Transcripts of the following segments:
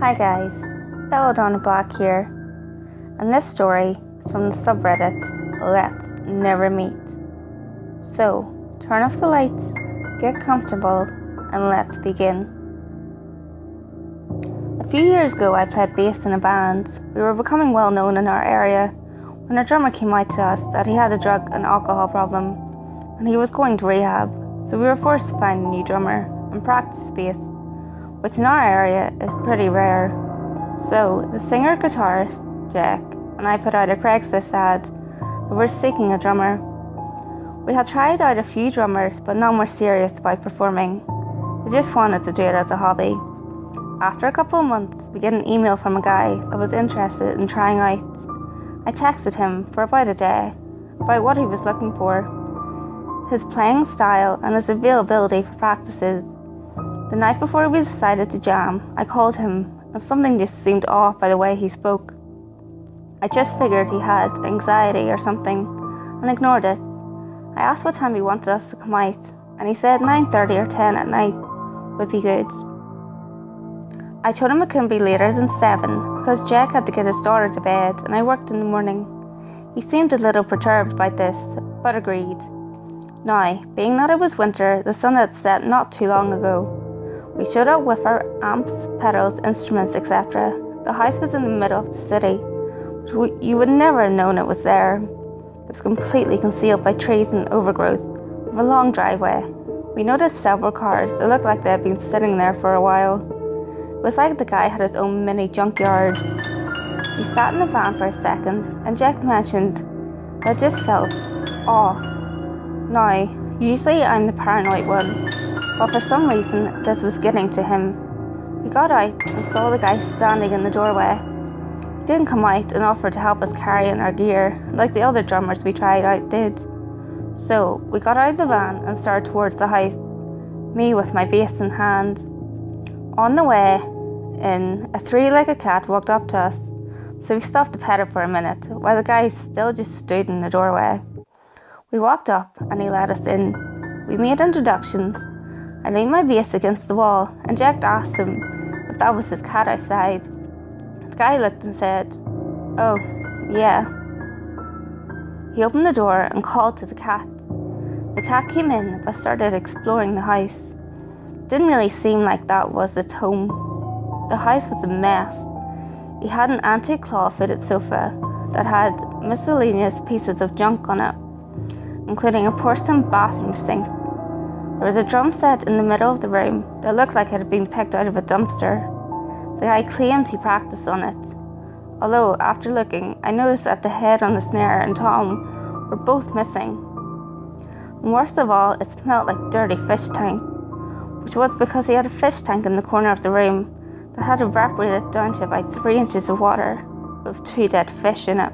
Hi guys, BellaDonna Black here, and this story is from the subreddit Let's Never Meet. So, turn off the lights, get comfortable, and let's begin. A few years ago I played bass in a band. We were becoming well known in our area when our drummer came out to us that he had a drug and alcohol problem and he was going to rehab, so we were forced to find a new drummer and practice space, which in our area is pretty rare. So the singer-guitarist, Jack, and I put out a Craigslist ad that we're seeking a drummer. We had tried out a few drummers, but none were serious about performing. They just wanted to do it as a hobby. After a couple of months, we get an email from a guy that was interested in trying out. I texted him for about a day about what he was looking for, his playing style and his availability for practices. The night before we decided to jam, I called him and something just seemed off by the way he spoke. I just figured he had anxiety or something and ignored it. I asked what time he wanted us to come out and he said 9:30 or 10 at night would be good. I told him it couldn't be later than 7 because Jack had to get his daughter to bed and I worked in the morning. He seemed a little perturbed by this, but agreed. Now, being that it was winter, the sun had set not too long ago. We showed up with our amps, pedals, instruments, etc. The house was in the middle of the city, which you would never have known it was there. It was completely concealed by trees and overgrowth, with a long driveway. We noticed several cars that looked like they had been sitting there for a while. It was like the guy had his own mini junkyard. We sat in the van for a second, and Jack mentioned that it just felt off. Now, usually I'm the paranoid one, but for some reason this was getting to him. We got out and saw the guy standing in the doorway. He didn't come out and offer to help us carry in our gear, like the other drummers we tried out did. So, we got out of the van and started towards the house, me with my bass in hand. On the way in, a three-legged cat walked up to us, so we stopped to pet it for a minute, while the guy still just stood in the doorway. We walked up and he let us in. We made introductions. I leaned my bass against the wall and Jack asked him if that was his cat outside. The guy looked and said, "Oh, yeah." He opened the door and called to the cat. The cat came in but started exploring the house. It didn't really seem like that was its home. The house was a mess. He had an antique claw-footed sofa that had miscellaneous pieces of junk on it, including a porcelain bathroom sink. There was a drum set in the middle of the room that looked like it had been picked out of a dumpster. The guy claimed he practiced on it, although after looking, I noticed that the head on the snare and tom were both missing. And worst of all, it smelled like dirty fish tank, which was because he had a fish tank in the corner of the room that had evaporated down to about 3 inches of water with 2 dead fish in it.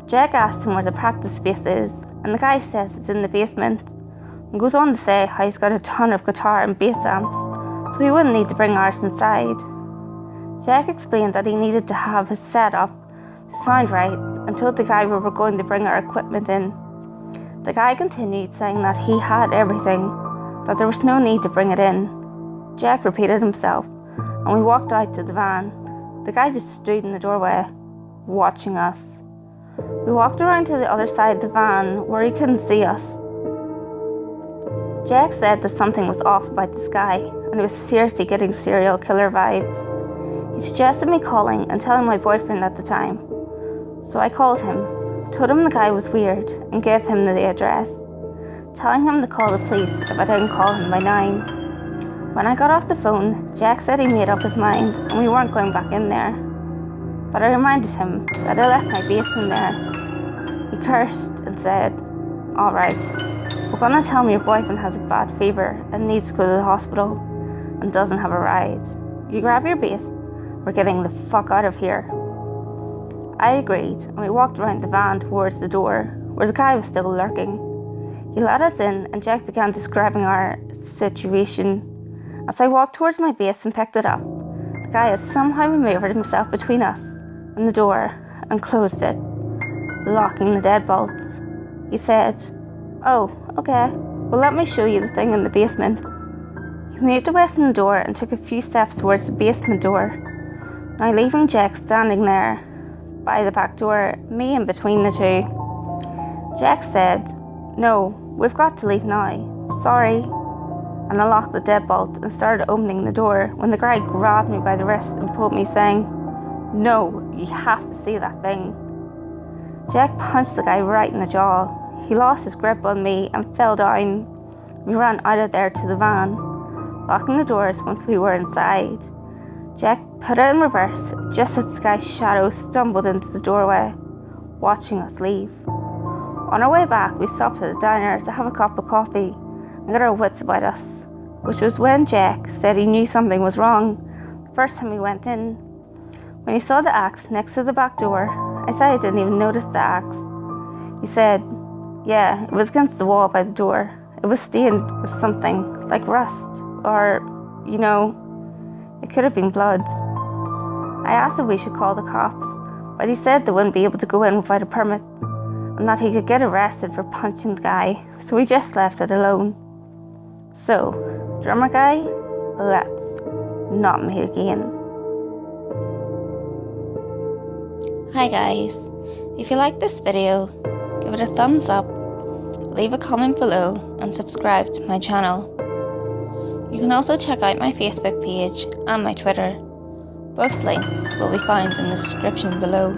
Jack asked him where the practice space is, and the guy says it's in the basement, and goes on to say how he's got a ton of guitar and bass amps, so he wouldn't need to bring ours inside. Jack explained that he needed to have his setup to sound right and told the guy we were going to bring our equipment in. The guy continued saying that he had everything, that there was no need to bring it in. Jack repeated himself, and we walked out to the van. The guy just stood in the doorway, watching us. We walked around to the other side of the van where he couldn't see us. Jack said that something was off about this guy, and he was seriously getting serial killer vibes. He suggested me calling and telling my boyfriend at the time. So I called him, told him the guy was weird, and gave him the address, telling him to call the police if I didn't call him by 9. When I got off the phone, Jack said he made up his mind and we weren't going back in there. But I reminded him that I left my bass in there. He cursed and said, "Alright, we're gonna tell him your boyfriend has a bad fever and needs to go to the hospital and doesn't have a ride. You grab your bass, we're getting the fuck out of here." I agreed and we walked around the van towards the door where the guy was still lurking. He let us in and Jack began describing our situation. As I walked towards my bass and picked it up, the guy had somehow maneuvered himself between us and the door and closed it, locking the deadbolts. He said, "Oh, okay, well let me show you the thing in the basement." He moved away from the door and took a few steps towards the basement door. Now leaving Jack standing there by the back door, me in between the two. Jack said, "No, we've got to leave now. Sorry." And I locked the deadbolt and started opening the door when the guy grabbed me by the wrist and pulled me, saying, "No, you have to see that thing." Jack punched the guy right in the jaw. He lost his grip on me and fell down. We ran out of there to the van, locking the doors once we were inside. Jack put it in reverse just as the guy's shadow stumbled into the doorway, watching us leave. On our way back, we stopped at the diner to have a cup of coffee and get our wits about us, which was when Jack said he knew something was wrong the first time we went in. When he saw the axe next to the back door, I said I didn't even notice the axe. He said, "Yeah, it was against the wall by the door. It was stained with something, like rust, or, it could have been blood." I asked if we should call the cops, but he said they wouldn't be able to go in without a permit, and that he could get arrested for punching the guy, so we just left it alone. So, drummer guy, let's not meet again. Hi guys, if you like this video, give it a thumbs up, leave a comment below and subscribe to my channel. You can also check out my Facebook page and my Twitter. Both links will be found in the description below.